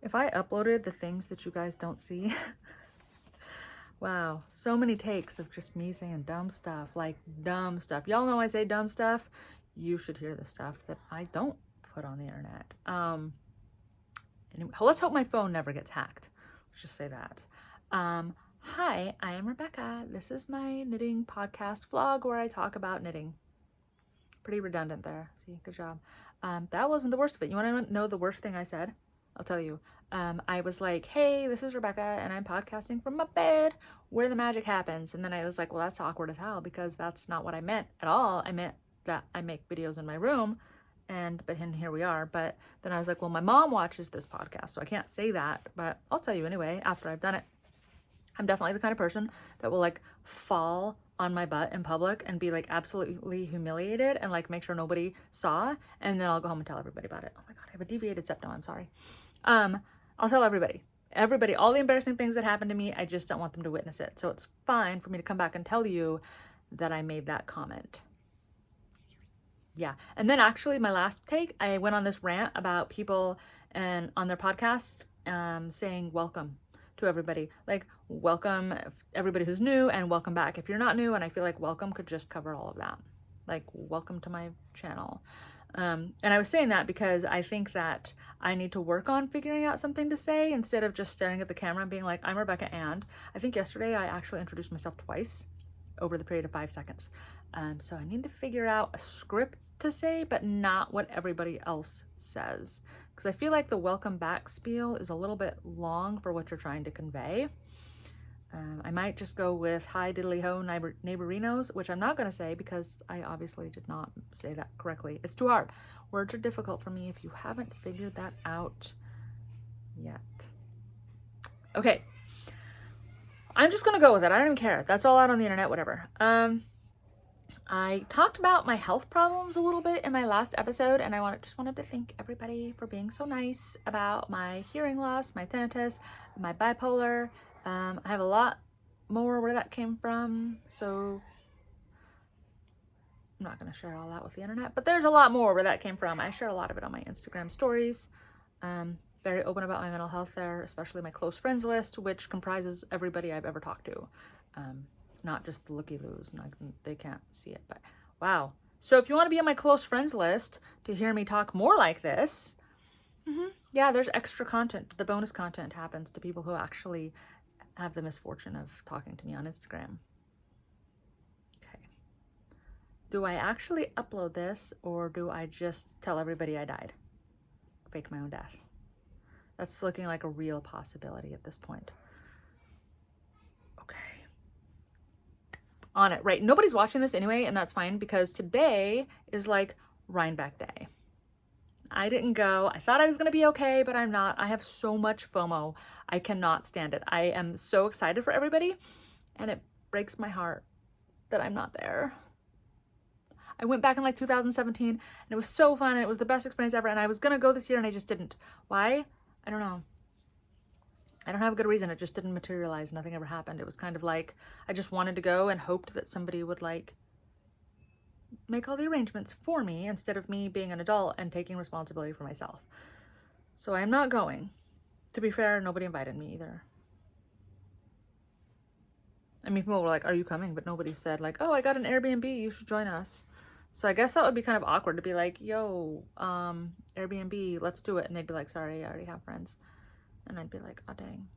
If I uploaded the things that you guys don't see, wow, so many takes of just me saying dumb stuff, like dumb stuff. Y'all know I say dumb stuff. You should hear the stuff that I don't put on the internet. Anyway, let's hope my phone never gets hacked. Let's just say that. Hi, I am Rebecca. This is my knitting podcast vlog where I talk about knitting. Pretty redundant there. See, good job. That wasn't the worst of it. You want to know the worst thing I said? I'll tell you. I was like, hey, this is Rebecca and I'm podcasting from my bed where the magic happens. And then I was like, well, that's awkward as hell because that's not what I meant at all. I meant that I make videos in my room but here we are. But then I was like, well, my mom watches this podcast, so I can't say that, but I'll tell you anyway after I've done it. I'm definitely the kind of person that will like fall on my butt in public and be like absolutely humiliated and like make sure nobody saw, and then I'll go home and tell everybody about it. Oh my god, I have a deviated septum, I'm sorry. I'll tell everybody, all the embarrassing things that happened to me. I just don't want them to witness it. So it's fine for me to come back and tell you that I made that comment. Yeah. And then actually my last take, I went on this rant about people and on their podcasts saying welcome to everybody. Like welcome everybody who's new and welcome back if you're not new. And I feel like welcome could just cover all of that. Like welcome to my channel. And I was saying that because I think that I need to work on figuring out something to say instead of just staring at the camera and being like, I'm Rebecca. And I think yesterday I actually introduced myself twice over the period of 5 seconds. So I need to figure out a script to say, but not what everybody else says. Because I feel like the welcome back spiel is a little bit long for what you're trying to convey. I might just go with hi diddly ho neighborinos, which I'm not going to say because I obviously did not say that correctly. It's too hard. Words are difficult for me if you haven't figured that out yet. Okay. I'm just gonna go with it. I don't even care. That's all out on the internet, whatever. I talked about my health problems a little bit in my last episode, and I just wanted to thank everybody for being so nice about my hearing loss, my tinnitus, my bipolar. I have a lot more where that came from, so I'm not gonna share all that with the internet, but there's a lot more where that came from. I share a lot of it on my Instagram stories. Very open about my mental health there, especially my close friends list, which comprises everybody I've ever talked to. Not just the looky-loos, they can't see it, but wow. So if you want to be on my close friends list to hear me talk more like this, yeah, there's extra content. The bonus content happens to people who actually have the misfortune of talking to me on Instagram. Okay. Do I actually upload this or do I just tell everybody I died? Fake my own death. That's looking like a real possibility at this point. Okay. On it, right? Nobody's watching this anyway, and that's fine because today is like Rhinebeck Day. I didn't go. I thought I was going to be okay, but I'm not. I have so much FOMO. I cannot stand it. I am so excited for everybody, and it breaks my heart that I'm not there. I went back in like 2017, and it was so fun, and it was the best experience ever, and I was going to go this year, and I just didn't. Why? I don't know. I don't have a good reason. It just didn't materialize. Nothing ever happened. It was kind of like I just wanted to go and hoped that somebody would like make all the arrangements for me instead of me being an adult and taking responsibility for myself. So I am not going. To be fair, nobody invited me either. I mean, people were like, are you coming? But nobody said like, oh, I got an Airbnb. You should join us. So I guess that would be kind of awkward to be like, yo, Airbnb, let's do it. And they'd be like, sorry, I already have friends. And I'd be like, oh, dang.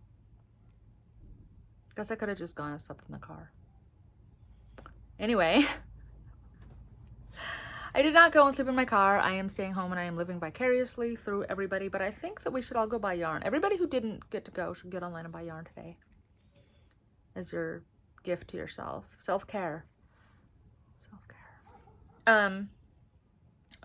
Guess I could have just gone and slept in the car. Anyway, I did not go and sleep in my car. I am staying home and I am living vicariously through everybody. But I think that we should all go buy yarn. Everybody who didn't get to go should get online and buy yarn today. As your gift to yourself. Self-care. Self-care.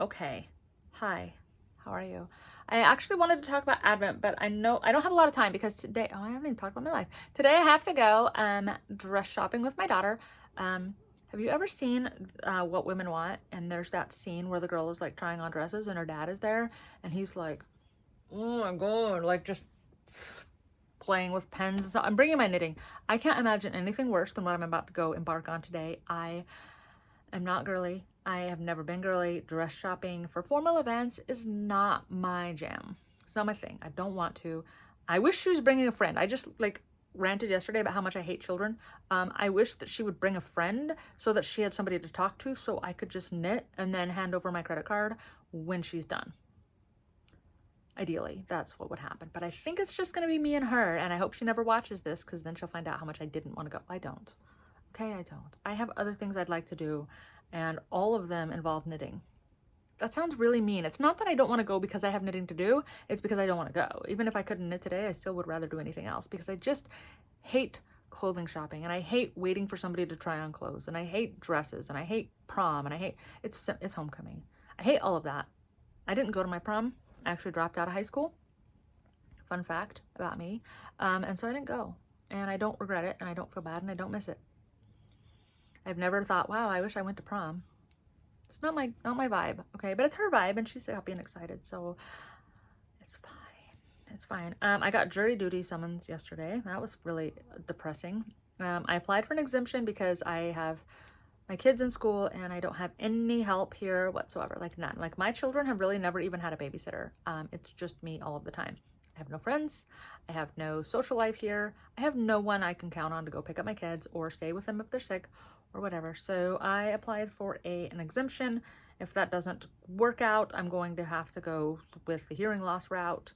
Okay. Hi. How are you? I actually wanted to talk about Advent, but I know I don't have a lot of time because today, I haven't even talked about my life. Today I have to go dress shopping with my daughter. Have you ever seen What Women Want? And there's that scene where the girl is like trying on dresses and her dad is there and he's like, oh my God, like just playing with pens and stuff. I'm bringing my knitting. I can't imagine anything worse than what I'm about to go embark on today. I am not girly. I have never been girly. Dress shopping for formal events is not my jam. It's not my thing. I don't want to. I wish she was bringing a friend. I just like ranted yesterday about how much I hate children. I wish that she would bring a friend so that she had somebody to talk to so I could just knit and then hand over my credit card when she's done. Ideally, that's what would happen. But I think it's just going to be me and her, and I hope she never watches this because then she'll find out how much I didn't want to go. I don't. Okay, I don't. I have other things I'd like to do, and all of them involve knitting. That sounds really mean. It's not that I don't want to go because I have knitting to do. It's because I don't want to go. Even if I couldn't knit today, I still would rather do anything else because I just hate clothing shopping, and I hate waiting for somebody to try on clothes, and I hate dresses, and I hate prom, and I hate it's homecoming. I hate all of that. I didn't go to my prom. I actually dropped out of high school. Fun fact about me. And so I didn't go, and I don't regret it, and I don't feel bad, and I don't miss it. I've never thought, wow, I wish I went to prom. It's not my vibe, okay? But it's her vibe, and she's happy and excited, so it's fine. It's fine. I got jury duty summons yesterday. That was really depressing. I applied for an exemption because I have my kids in school and I don't have any help here whatsoever, like none. Like my children have really never even had a babysitter. It's just me all of the time. I have no friends. I have no social life here. I have no one I can count on to go pick up my kids or stay with them if they're sick or whatever. So I applied for an exemption. If that doesn't work out, I'm going to have to go with the hearing loss route.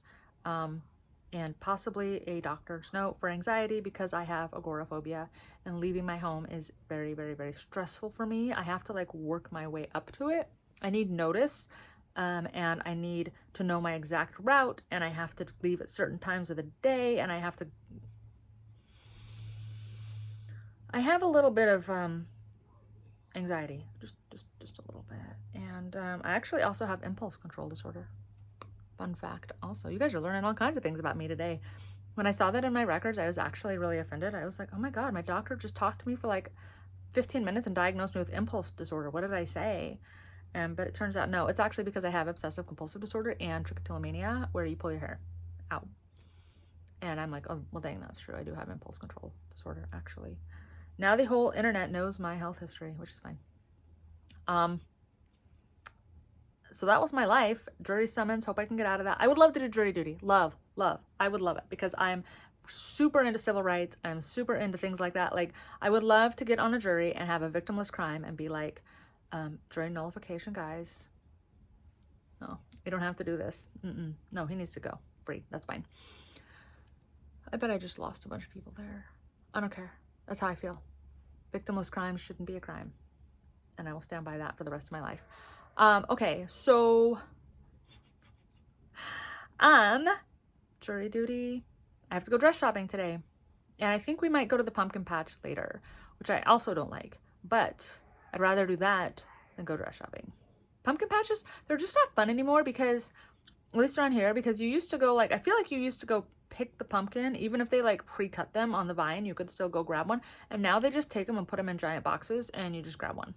And possibly a doctor's note for anxiety because I have agoraphobia, and leaving my home is very, very, very stressful for me. I have to like work my way up to it. I need notice, and I need to know my exact route, and I have to leave at certain times of the day, and I have a little bit of anxiety, just a little bit. And I actually also have impulse control disorder. Fun fact also. You guys are learning all kinds of things about me today. When I saw that in my records, I was actually really offended. I was like, oh my God, my doctor just talked to me for like 15 minutes and diagnosed me with impulse disorder. What did I say? But it turns out, no, it's actually because I have obsessive compulsive disorder and trichotillomania, where you pull your hair out. And I'm like, oh, well, dang, that's true. I do have impulse control disorder, actually. Now the whole internet knows my health history, which is fine. So that was my life. Jury summons. Hope I can get out of that. I would love to do jury duty. Love. I would love it because I'm super into civil rights. I'm super into things like that. Like, I would love to get on a jury and have a victimless crime and be like, jury nullification, guys. No, we don't have to do this. No, he needs to go. Free. That's fine. I bet I just lost a bunch of people there. I don't care. That's how I feel. Victimless crimes shouldn't be a crime. And I will stand by that for the rest of my life. Okay, so, jury duty. I have to go dress shopping today. And I think we might go to the pumpkin patch later, which I also don't like. But I'd rather do that than go dress shopping. Pumpkin patches, they're just not fun anymore because, at least around here, because you used to go, like, I feel like you used to go pick the pumpkin, even if they, like, pre-cut them on the vine, you could still go grab one. And now they just take them and put them in giant boxes and you just grab one.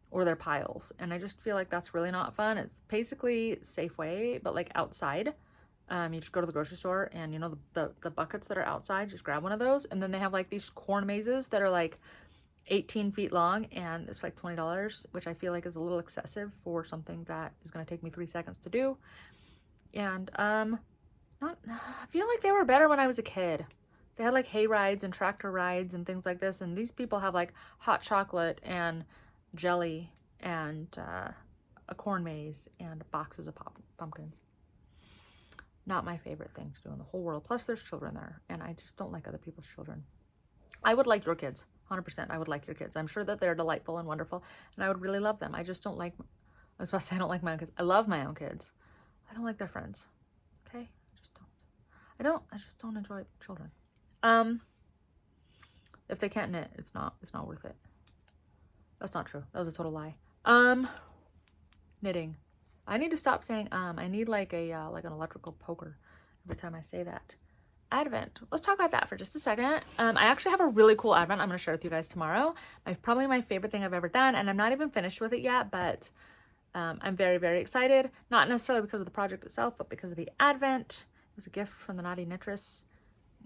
Or their piles. And I just feel like that's really not fun. It's basically Safeway, but like outside. You just go to the grocery store and you know the buckets that are outside, just grab one of those. And then they have like these corn mazes that are like 18 feet long and it's like $20, which I feel like is a little excessive for something that is going to take me 3 seconds to do. And I feel like they were better when I was a kid. They had like hay rides and tractor rides and things like this. And these people have like hot chocolate and jelly and a corn maze and boxes of pumpkins. Not my favorite thing to do in the whole world. Plus there's children there and I just don't like other people's children. I would like your kids. 100%. I would like your kids. I'm sure that they're delightful and wonderful and I would really love them. I just don't like, I was about to say I don't like my own kids. I love my own kids. I don't like their friends. Okay? I just don't. I just don't enjoy children. If they can't knit, it's not worth it. That's not true. That was a total lie. Knitting. I need to stop saying I need like a like an electrical poker every time I say that. Advent. Let's talk about that for just a second. I actually have a really cool Advent I'm going to share with you guys tomorrow. Probably my favorite thing I've ever done, and I'm not even finished with it yet, but I'm very, very excited. Not necessarily because of the project itself, but because of the Advent. It was a gift from the Naughty Knittress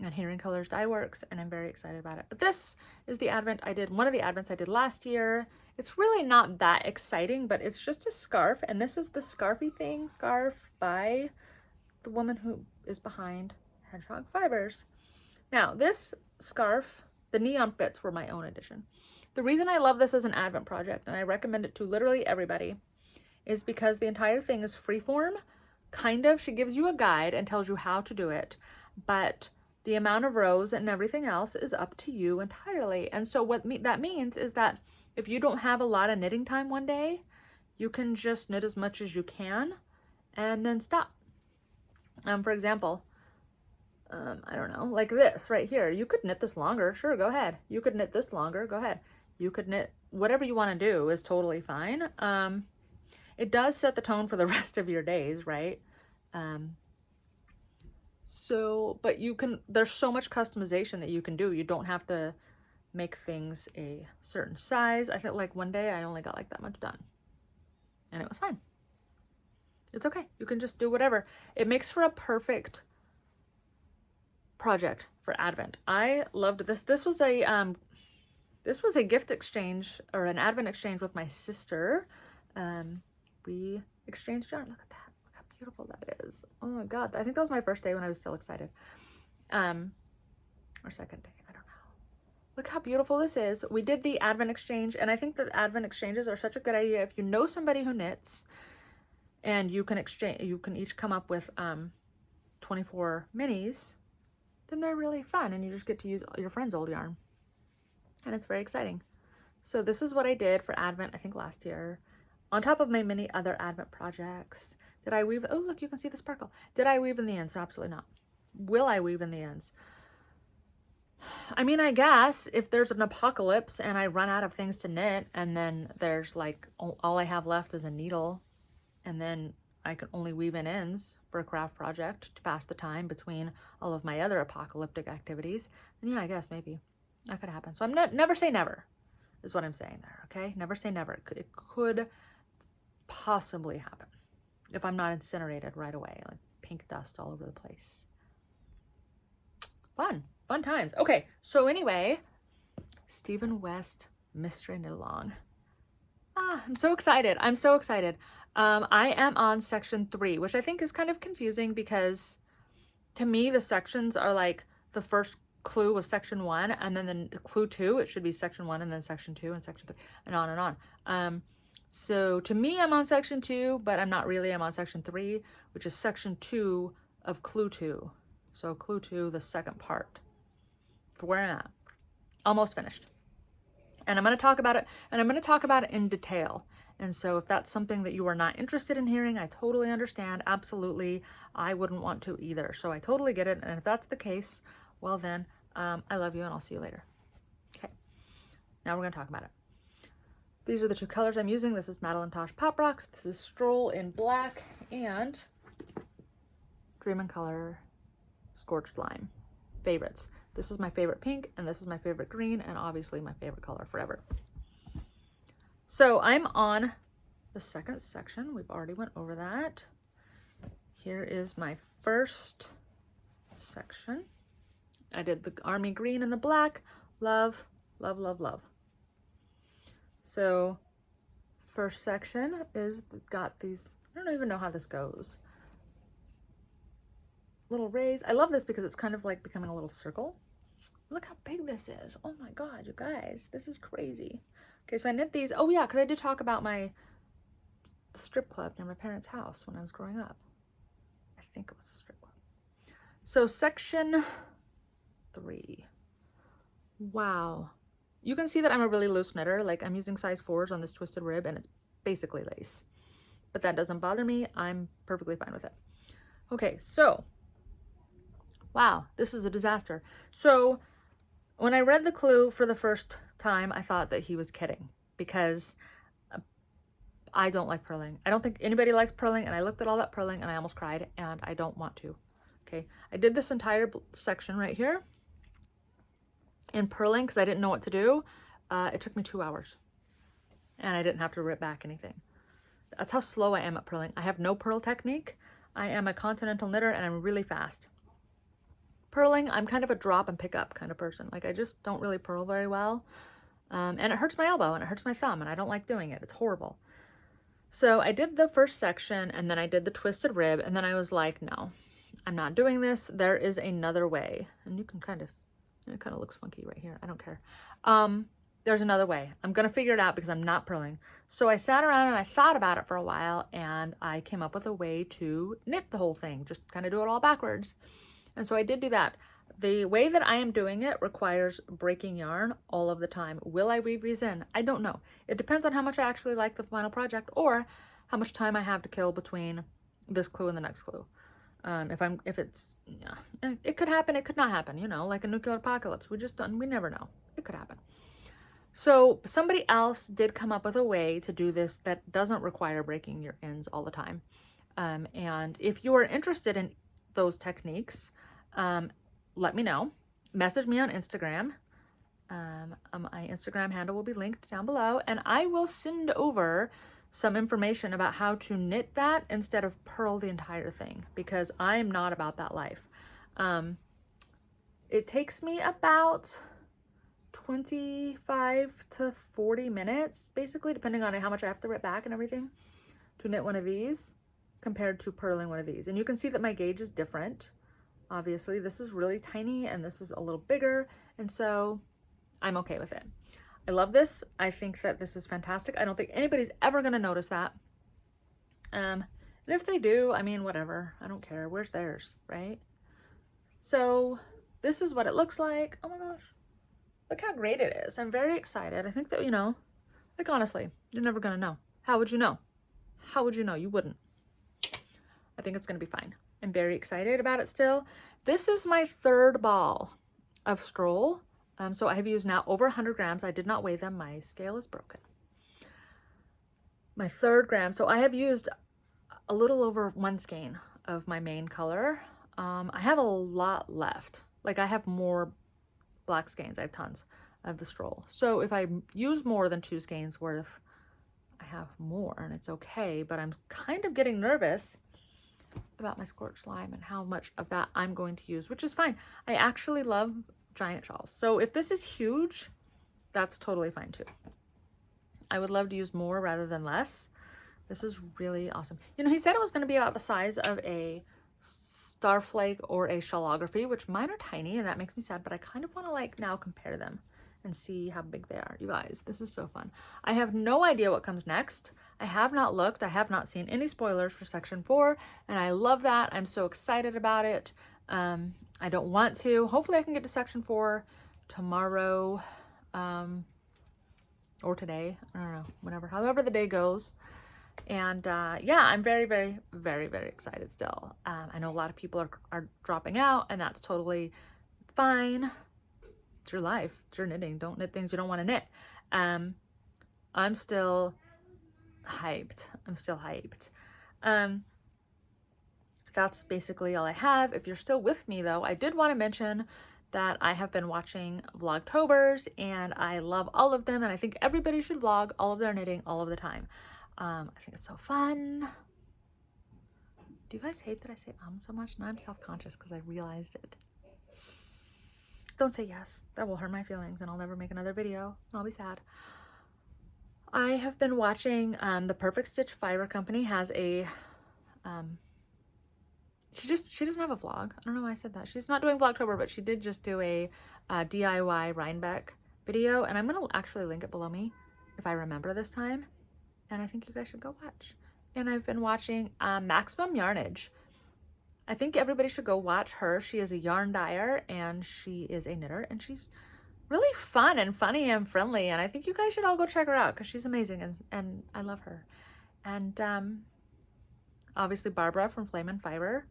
and Hearing Colors Dye Works, and I'm very excited about it. But this is the Advent I did, one of the Advents I did last year. It's really not that exciting, but it's just a scarf, and this is the Scarfy thing, scarf. by the woman who is behind Hedgehog Fibers. Now, this scarf, the neon bits were my own addition. The reason I love this as an Advent project, and I recommend it to literally everybody, is because the entire thing is freeform. Kind of, she gives you a guide and tells you how to do it, but the amount of rows and everything else is up to you entirely. And so what that means is that if you don't have a lot of knitting time one day, you can just knit as much as you can and then stop. For example, I don't know, like this right here. You could knit this longer, sure, go ahead. You could knit this longer, go ahead. You could knit whatever you want to do is totally fine. It does set the tone for the rest of your days, right? But you can, there's so much customization that you can do. You don't have to make things a certain size. I think like one day I only got like that much done and it was fine. It's okay. You can just do whatever. It makes for a perfect project for Advent. I loved this. This was a gift exchange or an Advent exchange with my sister. We exchanged yarn. Look at that. Look how beautiful that is. Oh my God. I think that was my first day when I was still excited. Or second day. I don't know. Look how beautiful this is. We did the Advent exchange, and I think that Advent exchanges are such a good idea. If you know somebody who knits and you can exchange, you can each come up with 24 minis, then they're really fun and you just get to use your friend's old yarn. And it's very exciting. So this is what I did for Advent, I think last year. On top of my many other Advent projects. Did I weave? Oh, look, you can see the sparkle. Did I weave in the ends? Absolutely not. Will I weave in the ends? I mean, I guess if there's an apocalypse and I run out of things to knit and then there's like, all I have left is a needle and then I can only weave in ends for a craft project to pass the time between all of my other apocalyptic activities, then yeah, I guess maybe that could happen. So I'm never say never is what I'm saying there, okay? Never say never. It could possibly happen if I'm not incinerated right away, like pink dust all over the place. Fun times. Okay, so anyway, Stephen West Mystery Knit Along. I'm so excited. I'm so excited. I am on section 3, which I think is kind of confusing because to me the sections are like the first clue was section 1 and then the clue 2, it should be section 1 and then section 2 and section 3 and on and on. So to me I'm on section 2, but I'm not really. I'm on section 3, which is section 2 of clue 2. So clue 2, the second part for where I'm at. Almost finished. And I'm going to talk about it, and I'm going to talk about it in detail. And so if that's something that you are not interested in hearing, I totally understand. Absolutely. I wouldn't want to either. So I totally get it. And if that's the case, well then, I love you and I'll see you later. Okay. Now we're going to talk about it. These are the two colors I'm using. This is Madeline Tosh Pop Rocks. This is Stroll in black and Dream in Color Scorched Lime. Favorites. This is my favorite pink, and this is my favorite green, and obviously my favorite color forever. So I'm on the second section. We've already went over that. Here is my first section. I did the army green and the black. Love, love, love, love. So first section is got these, I don't even know how this goes. Little rays. I love this because it's kind of like becoming a little circle. Look how big this is. Oh my God, you guys, this is crazy. Okay, so I knit these. Oh yeah, because I did talk about the strip club near my parents' house when I was growing up. I think it was a strip club. So section 3. Wow. You can see that I'm a really loose knitter. Like I'm using size 4s on this twisted rib and it's basically lace. But that doesn't bother me. I'm perfectly fine with it. Okay, so wow, this is a disaster. So when I read the clue for the first time, I thought that he was kidding because I don't like purling. I don't think anybody likes purling, and I looked at all that purling and I almost cried, and I don't want to. Okay, I did this entire section right here in purling because I didn't know what to do. It took me 2 hours and I didn't have to rip back anything. That's how slow I am at purling. I have no purl technique. I am a continental knitter and I'm really fast. Purling, I'm kind of a drop and pick up kind of person. Like I just don't really purl very well. And it hurts my elbow and it hurts my thumb and I don't like doing it. It's horrible. So I did the first section and then I did the twisted rib, and then I was like, no, I'm not doing this. There is another way. And you can kind of, it kind of looks funky right here. I don't care. There's another way. I'm going to figure it out because I'm not purling. So I sat around and I thought about it for a while, and I came up with a way to knit the whole thing, just kind of do it all backwards. And so I did do that. The way that I am doing it requires breaking yarn all of the time. Will I weave these in? I don't know. It depends on how much I actually like the final project, or how much time I have to kill between this clue and the next clue. If it's, yeah, it could happen, it could not happen, you know, like a nuclear apocalypse. We never know. It could happen. So somebody else did come up with a way to do this that doesn't require breaking your ends all the time. And if you are interested in those techniques, let me know. Message me on Instagram. My Instagram handle will be linked down below, and I will send over some information about how to knit that instead of purl the entire thing, because I'm not about that life. It takes me about 25 to 40 minutes, basically, depending on how much I have to rip back and everything, to knit one of these compared to purling one of these. And you can see that my gauge is different. Obviously, this is really tiny and this is a little bigger, and so I'm okay with it. I love this. I think that this is fantastic. I don't think anybody's ever going to notice that. And if they do, I mean, whatever. I don't care. Where's theirs, right? So this is what it looks like. Oh my gosh. Look how great it is. I'm very excited. I think that, you know, like, honestly, you're never going to know. How would you know? How would you know? You wouldn't. I think it's going to be fine. I'm very excited about it still. This is my third ball of stroll. So I have used now over 100 grams. I did not weigh them. My scale is broken. My third gram. So I have used a little over 1 skein of my main color. I have a lot left. Like, I have more black skeins. I have tons of the stroll. So if I use more than 2 skeins worth, I have more, and it's okay. But I'm kind of getting nervous about my scorched lime and how much of that I'm going to use, which is fine. I actually love giant shawls. So if this is huge, that's totally fine too. I would love to use more rather than less. This is really awesome. You know, he said it was going to be about the size of a Starflake or a shawlography, which mine are tiny, and that makes me sad, but I kind of want to, like, now compare them and see how big they are. You guys, this is so fun. I have no idea what comes next. I have not looked. I have not seen any spoilers for section 4, and I love that. I'm so excited about it. I don't want to. Hopefully I can get to section 4 tomorrow, or today. I don't know, whenever, however the day goes. And yeah, I'm very, very, very, very excited still. I know a lot of people are dropping out, and that's totally fine. It's your life. It's your knitting. Don't knit things you don't want to knit. I'm still hyped. I'm still hyped. That's basically all I have. If you're still with me, though, I did want to mention that I have been watching Vlogtobers, and I love all of them, and I think everybody should vlog all of their knitting all of the time. I think it's so fun. Do you guys hate that I say so much? Now I'm self-conscious because I realized it. Don't say yes. That will hurt my feelings, and I'll never make another video, and I'll be sad. I have been watching the Perfect Stitch Fiber Company has a she doesn't have a vlog. I don't know why I said that. She's not doing Vlogtober, but she did just do a DIY Rhinebeck video, and I'm gonna actually link it below me if I remember this time, and I think you guys should go watch. And I've been watching Maximum Yarnage. I think everybody should go watch her. She is a yarn dyer, and she is a knitter, and she's really fun and funny and friendly, and I think you guys should all go check her out because she's amazing, and I love her. And obviously Barbara from Flame and Fiber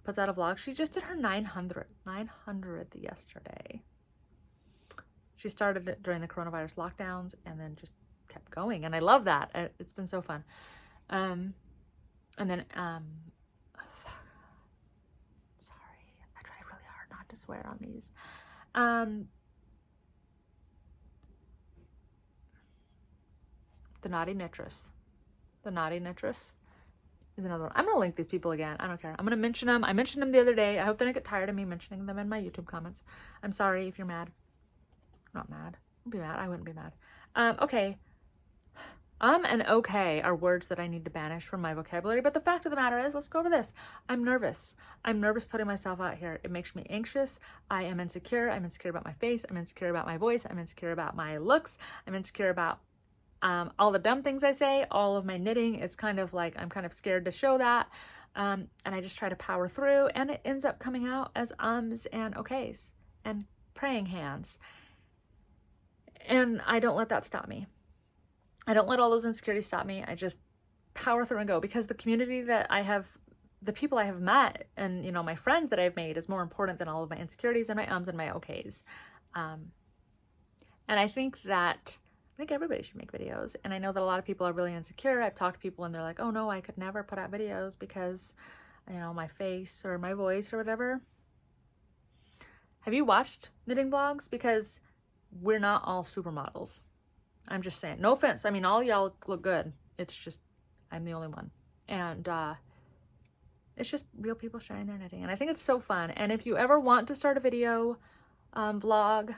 puts out a vlog. She just did her 900 yesterday. She started it during the coronavirus lockdowns and then just kept going, and I love that. It's been so fun. And then sorry, I try really hard not to swear on these. The Naughty Knitress. The Naughty Knitress is another one. I'm going to link these people again. I don't care. I'm going to mention them. I mentioned them the other day. I hope they don't get tired of me mentioning them in my YouTube comments. I'm sorry if you're mad. I'm not mad. I'd be mad. I wouldn't be mad. Okay. And okay are words that I need to banish from my vocabulary. But the fact of the matter is, let's go over this. I'm nervous. I'm nervous putting myself out here. It makes me anxious. I am insecure. I'm insecure about my face. I'm insecure about my voice. I'm insecure about my looks. I'm insecure about all the dumb things I say, all of my knitting. It's kind of like I'm kind of scared to show that. And I just try to power through, and it ends up coming out as ums and okays and praying hands. And I don't let that stop me. I don't let all those insecurities stop me. I just power through and go, because the community that I have, the people I have met, and, you know, my friends that I've made is more important than all of my insecurities and my ums and my okays. And I think everybody should make videos. And I know that a lot of people are really insecure. I've talked to people and they're like, oh no, I could never put out videos because, you know, my face or my voice or whatever. Have you watched knitting vlogs? Because we're not all supermodels. I'm just saying, no offense. I mean, all y'all look good. It's just, I'm the only one. And it's just real people sharing their knitting. And I think it's so fun. And if you ever want to start a video vlog,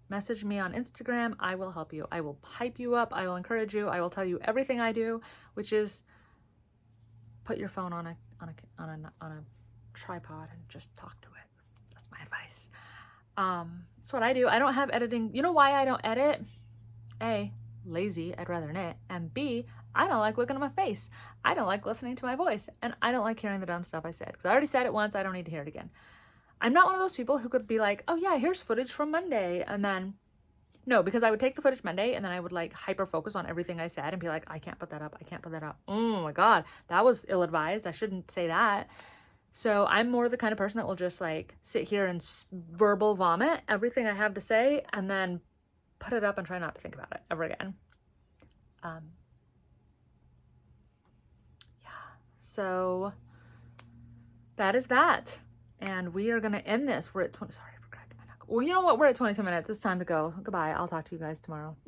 message me on Instagram. I will help you. I will hype you up. I will encourage you. I will tell you everything I do, which is put your phone on a tripod and just talk to it. That's my advice. That's what I do. I don't have editing. You know why I don't edit? A, lazy, I'd rather knit. And B, I don't like looking at my face. I don't like listening to my voice. And I don't like hearing the dumb stuff I said. Because I already said it once, I don't need to hear it again. I'm not one of those people who could be like, oh yeah, here's footage from Monday. And then, no, because I would take the footage Monday and then I would like hyper focus on everything I said and be like, I can't put that up. I can't put that up. Oh my God, that was ill-advised. I shouldn't say that. So I'm more the kind of person that will just like sit here and verbal vomit everything I have to say and then put it up and try not to think about it ever again. Yeah. So that is that. And we are going to end this. We're at 20. Sorry for cracking my knuckle. Well, you know what? We're at 22 minutes. It's time to go. Goodbye. I'll talk to you guys tomorrow.